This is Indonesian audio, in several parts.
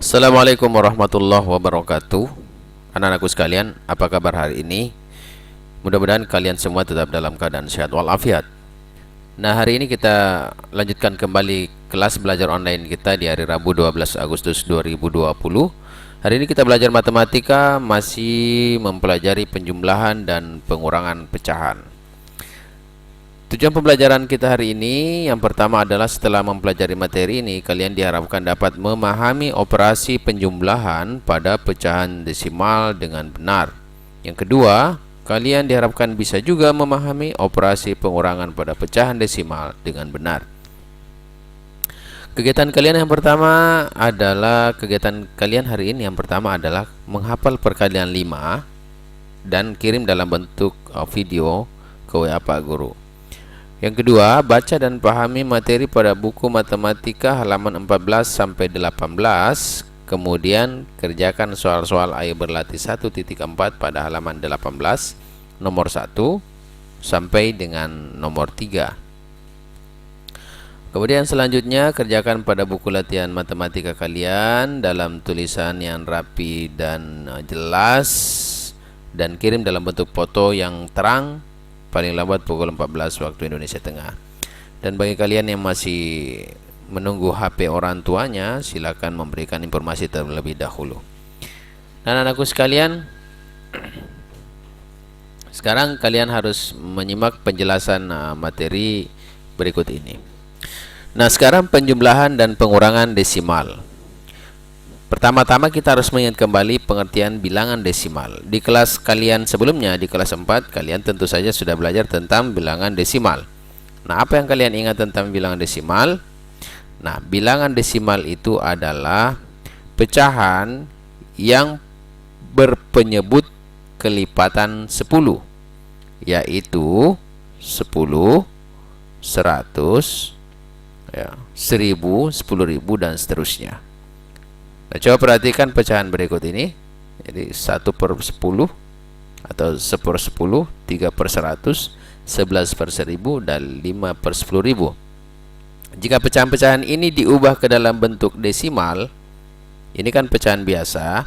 Assalamualaikum warahmatullahi wabarakatuh. Anak-anakku sekalian, apa kabar hari ini? Mudah-mudahan kalian semua tetap dalam keadaan sehat walafiat. Nah, hari ini kita lanjutkan kembali kelas belajar online kita di hari Rabu 12 Agustus 2020. Hari ini kita belajar matematika, masih mempelajari penjumlahan dan pengurangan pecahan. Tujuan pembelajaran kita hari ini yang pertama adalah setelah mempelajari materi ini, kalian diharapkan dapat memahami operasi penjumlahan pada pecahan desimal dengan benar. Yang kedua, kalian diharapkan bisa juga memahami operasi pengurangan pada pecahan desimal dengan benar. Kegiatan kalian yang pertama adalah yang pertama adalah menghafal perkalian 5 dan kirim dalam bentuk video ke WA Pak Guru. Yang kedua, baca dan pahami materi pada buku matematika halaman 14 sampai 18. Kemudian kerjakan soal-soal ayo berlatih 1.4 pada halaman 18 nomor 1 sampai dengan nomor 3. Kemudian selanjutnya kerjakan pada buku latihan matematika kalian dalam tulisan yang rapi dan jelas, dan kirim dalam bentuk foto yang terang paling lambat pukul 14 waktu Indonesia Tengah. Dan bagi kalian yang masih menunggu HP orang tuanya, silakan memberikan informasi terlebih dahulu. Dan anak-anakku sekalian, sekarang kalian harus menyimak penjelasan materi berikut ini. Nah, sekarang penjumlahan dan pengurangan desimal. Pertama-tama kita harus mengingat kembali pengertian bilangan desimal. Di kelas kalian sebelumnya, di kelas 4, kalian tentu saja sudah belajar tentang bilangan desimal. Nah, apa yang kalian ingat tentang bilangan desimal? Nah, bilangan desimal itu adalah pecahan yang berpenyebut kelipatan 10, yaitu 10, 100, 1000, 10.000, dan seterusnya. Nah, coba perhatikan pecahan berikut ini. Jadi 1/10 atau 1/10, 3/100, 11/1000, dan 5/10.000. Jika pecahan-pecahan ini diubah ke dalam bentuk desimal, ini kan pecahan biasa,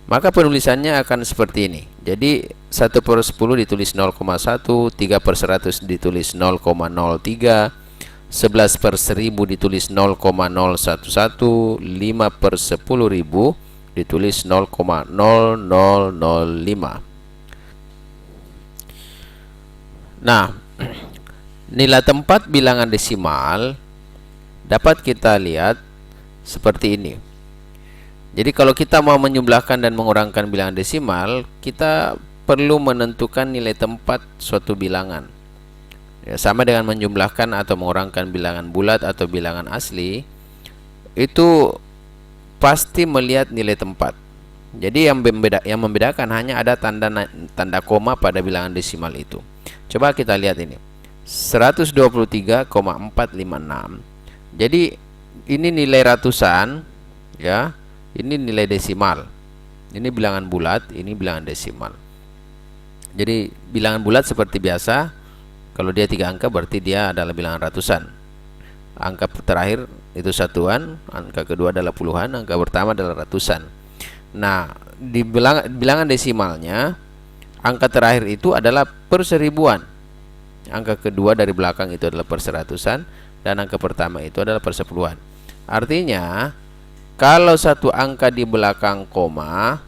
maka penulisannya akan seperti ini. Jadi 1/10 ditulis 0,1, 3/100 ditulis 0,03, 11/1000 ditulis 0,011, 5/10.000 ditulis 0,0005. Nah, nilai tempat bilangan desimal dapat kita lihat seperti ini. Jadi kalau kita mau menjumlahkan dan mengurangkan bilangan desimal, kita perlu menentukan nilai tempat suatu bilangan. Ya, sama dengan menjumlahkan atau mengurangkan bilangan bulat atau bilangan asli, itu pasti melihat nilai tempat. Jadi yang membedakan hanya ada tanda koma pada bilangan desimal itu. Coba kita lihat ini, 123,456. Jadi ini nilai ratusan, ya. Ini nilai desimal. Ini bilangan bulat, ini bilangan desimal. Jadi bilangan bulat seperti biasa, kalau dia 3 angka berarti dia adalah bilangan ratusan. Angka terakhir itu satuan, angka kedua adalah puluhan, angka pertama adalah ratusan. Nah, di bilangan desimalnya, angka terakhir itu adalah perseribuan. Angka kedua dari belakang itu adalah perseratusan, dan angka pertama itu adalah persepuluhan. Artinya, kalau satu angka di belakang koma,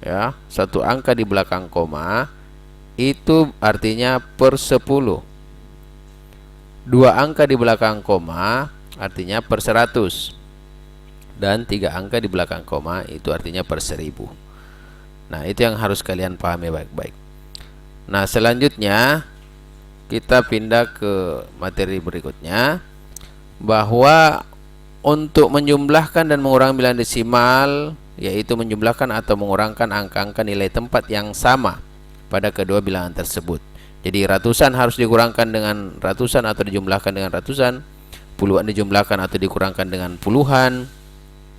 ya, satu angka di belakang koma, itu artinya per 10. Dua angka di belakang koma artinya per 100. Dan 3 angka di belakang koma itu artinya per 1000. Nah, itu yang harus kalian pahami baik-baik. Nah, selanjutnya kita pindah ke materi berikutnya, bahwa untuk menjumlahkan dan mengurangi bilangan desimal, yaitu menjumlahkan atau mengurangkan angka-angka nilai tempat yang sama pada kedua bilangan tersebut. Jadi ratusan harus dikurangkan dengan ratusan atau dijumlahkan dengan ratusan, puluhan dijumlahkan atau dikurangkan dengan puluhan,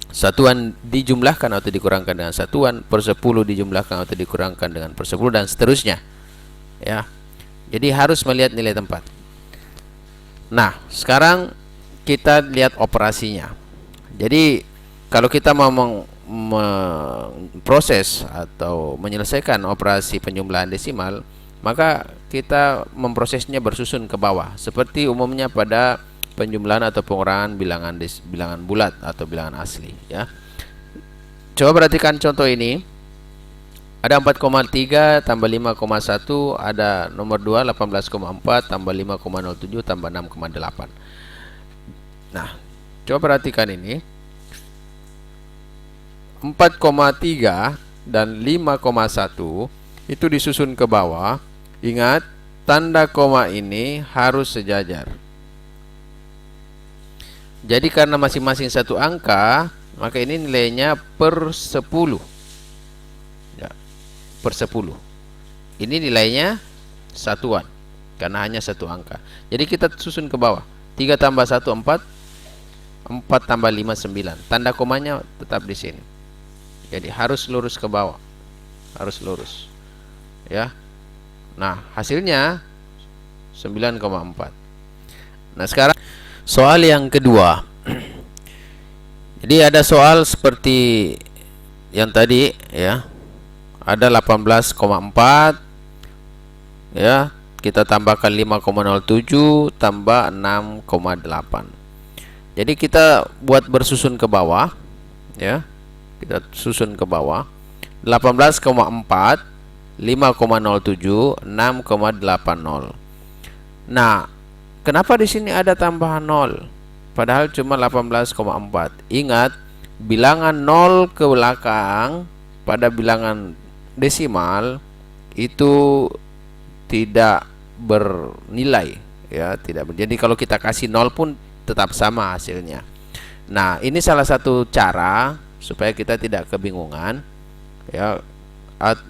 satuan dijumlahkan atau dikurangkan dengan satuan, per 10 dijumlahkan atau dikurangkan dengan per 10, dan seterusnya. Ya. Jadi harus melihat nilai tempat. Nah, sekarang kita lihat operasinya. Jadi kalau kita mau memproses atau menyelesaikan operasi penjumlahan desimal, maka kita memprosesnya bersusun ke bawah, seperti umumnya pada penjumlahan atau pengurangan bilangan bulat atau bilangan asli, ya. Coba perhatikan contoh ini. Ada 4,3 tambah 5,1, ada nomor 2 18,4 tambah 5,07 tambah 6,8. Nah, coba perhatikan ini. 4,3 dan 5,1 itu disusun ke bawah. Ingat, tanda koma ini harus sejajar. Jadi karena masing-masing satu angka, maka ini nilainya per 10. Ya, per 10. Ini nilainya satuan, karena hanya satu angka. Jadi kita susun ke bawah. 3 tambah 1 4, 4 tambah 5 9. Tanda komanya tetap di sini. Jadi harus lurus ke bawah. Harus lurus. Ya. Nah, hasilnya 9,4. Nah, sekarang soal yang kedua. Jadi ada soal seperti yang tadi, ya. Ada 18,4, ya. Kita tambahkan 5,07 tambah 6,8. Jadi kita buat bersusun ke bawah, ya. Kita susun ke bawah. 18,4, 5,07, 6,80. Nah, kenapa di sini ada tambahan 0? Padahal cuma 18,4. Ingat, bilangan 0 ke belakang pada bilangan desimal itu tidak bernilai, ya, tidak. Jadi kalau kita kasih 0 pun tetap sama hasilnya. Nah, ini salah satu cara supaya kita tidak kebingungan, ya,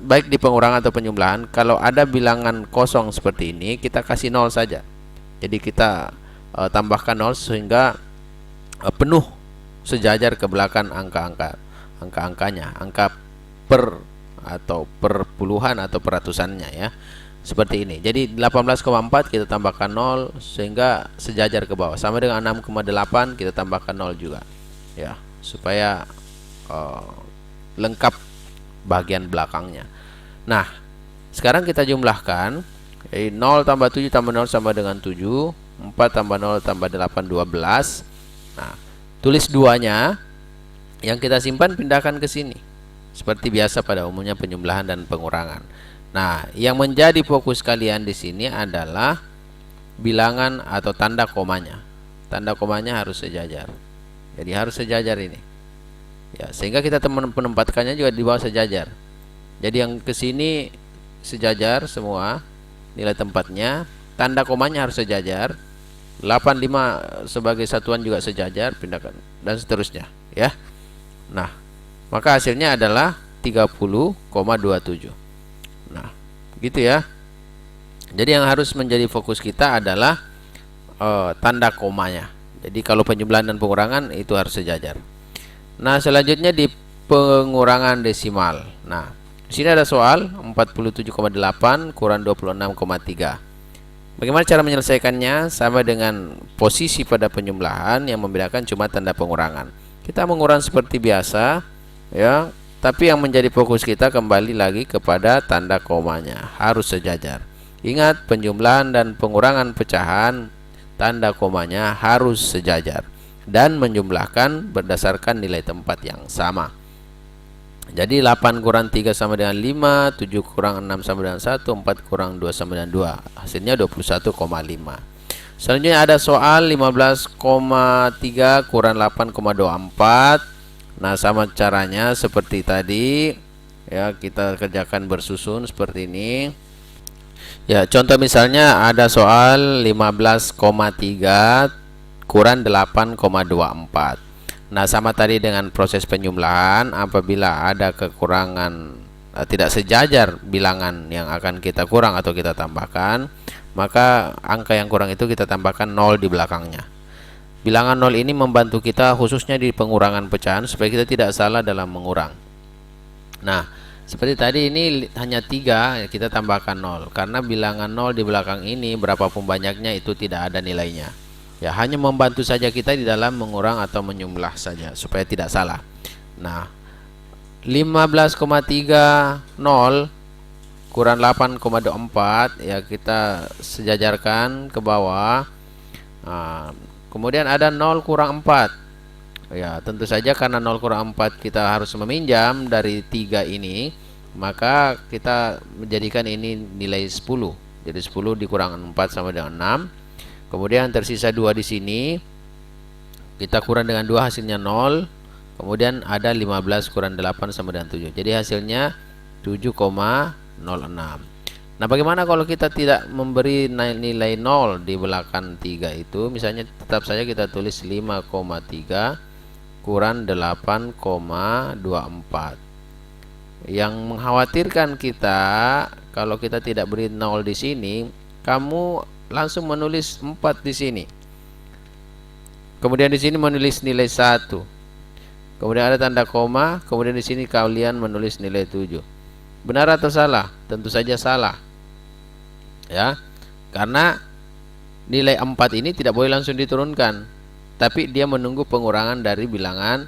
baik di pengurangan atau penjumlahan. Kalau ada bilangan kosong seperti ini, kita kasih 0 saja. Jadi kita tambahkan 0 sehingga penuh sejajar ke belakang angka-angkanya, angka per atau perpuluhan atau peratusannya, ya. Seperti ini. Jadi 18,4 kita tambahkan 0 sehingga sejajar ke bawah. Sama dengan 6,8 kita tambahkan 0 juga, ya, supaya lengkap bagian belakangnya. Nah, sekarang kita jumlahkan. 0 tambah 7 tambah 0 sama dengan 7. 4 tambah 0 tambah 8, 12. Nah, tulis duanya. Yang kita simpan pindahkan ke sini, seperti biasa pada umumnya penjumlahan dan pengurangan. Nah, yang menjadi fokus kalian di sini adalah bilangan atau tanda komanya. Tanda komanya harus sejajar. Jadi harus sejajar ini. Ya, sehingga kita menempatkannya juga di bawah sejajar. Jadi yang ke sini sejajar semua nilai tempatnya, tanda komanya harus sejajar. 85 sebagai satuan juga sejajar, pindahkan dan seterusnya, ya. Nah, maka hasilnya adalah 30,27. Nah, gitu ya. Jadi yang harus menjadi fokus kita adalah tanda komanya. Jadi kalau penjumlahan dan pengurangan itu harus sejajar. Nah, selanjutnya di pengurangan desimal. Nah, di sini ada soal 47,8 kurang 26,3. Bagaimana cara menyelesaikannya? Sama dengan posisi pada penjumlahan, yang membedakan cuma tanda pengurangan. Kita mengurang seperti biasa, ya, tapi yang menjadi fokus kita kembali lagi kepada tanda komanya, harus sejajar. Ingat, penjumlahan dan pengurangan pecahan, tanda komanya harus sejajar dan menjumlahkan berdasarkan nilai tempat yang sama. Jadi 8 kurang 3 sama dengan 5, 7 kurang 6 sama dengan 1, 4 kurang 2 sama dengan 2. Hasilnya 21,5. Selanjutnya ada soal 15,3 kurang 8,24. Nah, sama caranya seperti tadi, ya, kita kerjakan bersusun seperti ini. Ya, contoh misalnya ada soal 15,3 kurang 8,24. Nah, sama tadi dengan proses penjumlahan, apabila ada kekurangan, tidak sejajar bilangan yang akan kita kurang atau kita tambahkan, maka angka yang kurang itu kita tambahkan 0 di belakangnya. Bilangan 0 ini membantu kita khususnya di pengurangan pecahan supaya kita tidak salah dalam mengurang. Nah, seperti tadi ini hanya 3, kita tambahkan 0 karena bilangan 0 di belakang ini berapapun banyaknya itu tidak ada nilainya. Ya, hanya membantu saja kita di dalam mengurang atau menjumlah saja supaya tidak salah. Nah, 15,30 kurang 8,24 ya, kita sejajarkan ke bawah. Nah, kemudian ada 0 kurang 4. Ya, tentu saja karena 0 kurang 4 kita harus meminjam dari 3 ini, maka kita menjadikan ini nilai 10. Jadi 10 dikurang 4 sama dengan 6. Kemudian tersisa 2 di sini. Kita kurang dengan 2 hasilnya 0. Kemudian ada 15 kurang 8 sama dengan 7. Jadi hasilnya 7,06. Nah, bagaimana kalau kita tidak memberi nilai 0 di belakang 3 itu? Misalnya tetap saja kita tulis 5,3 kurang 8,24. Yang mengkhawatirkan kita kalau kita tidak beri 0 di sini, kamu langsung menulis 4 di sini. Kemudian di sini menulis nilai 1. Kemudian ada tanda koma, kemudian di sini kalian menulis nilai 7. Benar atau salah? Tentu saja salah. Ya. Karena nilai 4 ini tidak boleh langsung diturunkan, tapi dia menunggu pengurangan dari bilangan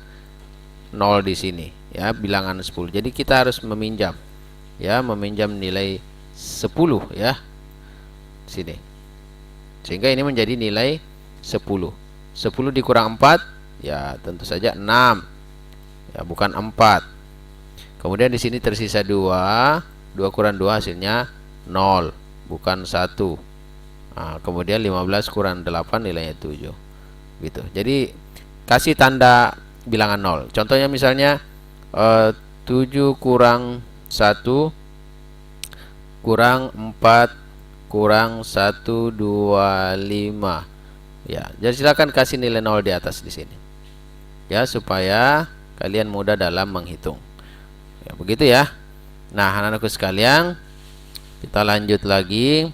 0 di sini, ya, bilangan 10. Jadi kita harus meminjam, ya, meminjam nilai 10 ya, sini. Sehingga ini menjadi nilai 10. 10 dikurang 4, ya tentu saja 6. Ya, bukan 4. Kemudian di sini tersisa 2. 2 kurang 2 hasilnya 0, bukan 1. Nah, kemudian 15 kurang 8 nilainya 7. Gitu. Jadi kasih tanda bilangan 0. Contohnya misalnya 7 kurang 1 kurang 4 kurang 125. Ya, jadi silakan kasih nilai 0 di atas di sini. Ya, supaya kalian mudah dalam menghitung. Ya, begitu ya. Nah, anak-anakku sekalian, kita lanjut lagi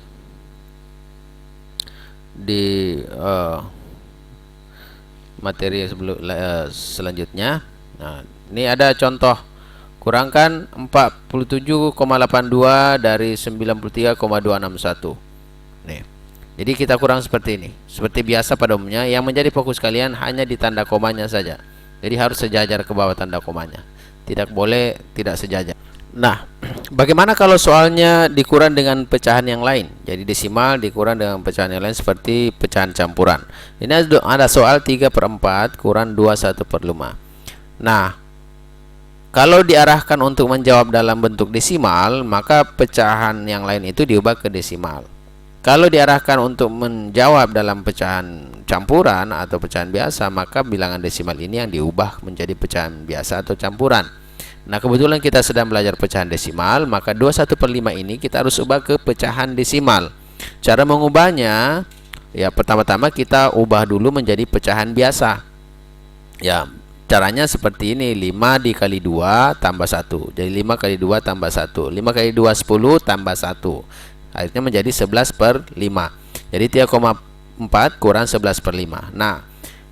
di materi selanjutnya. Nah, ini ada contoh. Kurangkan 47,82 dari 93,261. Nih. Jadi kita kurang seperti ini. Seperti biasa pada umumnya, yang menjadi fokus kalian hanya di tanda komanya saja. Jadi harus sejajar ke bawah tanda komanya. Tidak boleh tidak sejajar. Nah, bagaimana kalau soalnya dikurang dengan pecahan yang lain? Jadi desimal dikurang dengan pecahan yang lain seperti pecahan campuran. Ini ada soal 3/4 kurang 21/5. Nah, kalau diarahkan untuk menjawab dalam bentuk desimal, maka pecahan yang lain itu diubah ke desimal. Kalau diarahkan untuk menjawab dalam pecahan campuran atau pecahan biasa, maka bilangan desimal ini yang diubah menjadi pecahan biasa atau campuran. Nah, kebetulan kita sedang belajar pecahan desimal, maka 21/5 ini kita harus ubah ke pecahan desimal. Cara mengubahnya, ya pertama-tama kita ubah dulu menjadi pecahan biasa. Ya, caranya seperti ini. 5 dikali 2 tambah 1. Jadi 5 kali 2 tambah 1. 5 kali 2 10 tambah 1. Akhirnya menjadi 11/5. Jadi 3,4 kurang 11/5. Nah,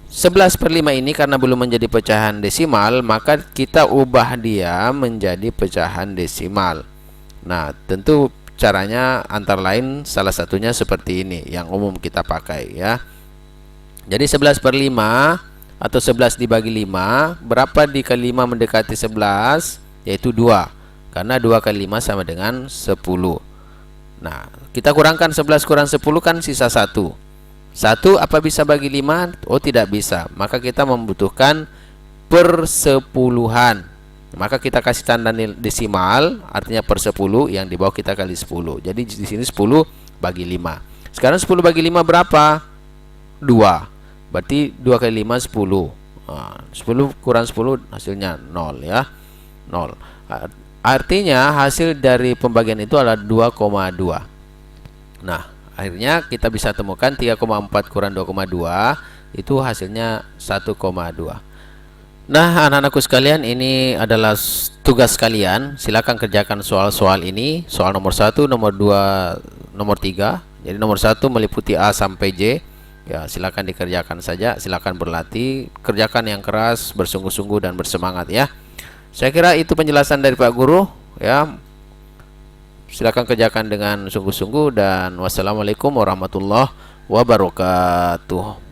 11/5 ini karena belum menjadi pecahan desimal, maka kita ubah dia menjadi pecahan desimal. Nah, tentu caranya antara lain salah satunya seperti ini yang umum kita pakai ya. Jadi 11/5 atau 11 dibagi 5, berapa dikali 5 mendekati 11? Yaitu 2. Karena 2 kali 5 sama dengan 10. Nah, kita kurangkan 11 kurang 10 kan sisa 1. 1 apa bisa bagi 5? Oh, tidak bisa. Maka kita membutuhkan persepuluhan. Maka kita kasih tanda desimal, artinya per 10, yang di bawah kita kali 10. Jadi di sini 10 bagi 5. Sekarang 10 bagi 5 berapa? 2. Berarti 2 kali 5 10. Nah, 10 kurang 10 hasilnya 0 ya. 0. Artinya hasil dari pembagian itu adalah 2,2. Nah, akhirnya kita bisa temukan 3,4 kurang 2,2 itu hasilnya 1,2. Nah, anak-anakku sekalian, ini adalah tugas kalian. Silakan kerjakan soal-soal ini. Soal nomor 1, nomor 2, nomor 3. Jadi nomor 1 meliputi A sampai J. Ya, silakan dikerjakan saja. Silakan berlatih, kerjakan yang keras, bersungguh-sungguh dan bersemangat ya. Saya kira itu penjelasan dari Pak Guru ya. Silakan kerjakan dengan sungguh-sungguh dan wassalamualaikum warahmatullahi wabarakatuh.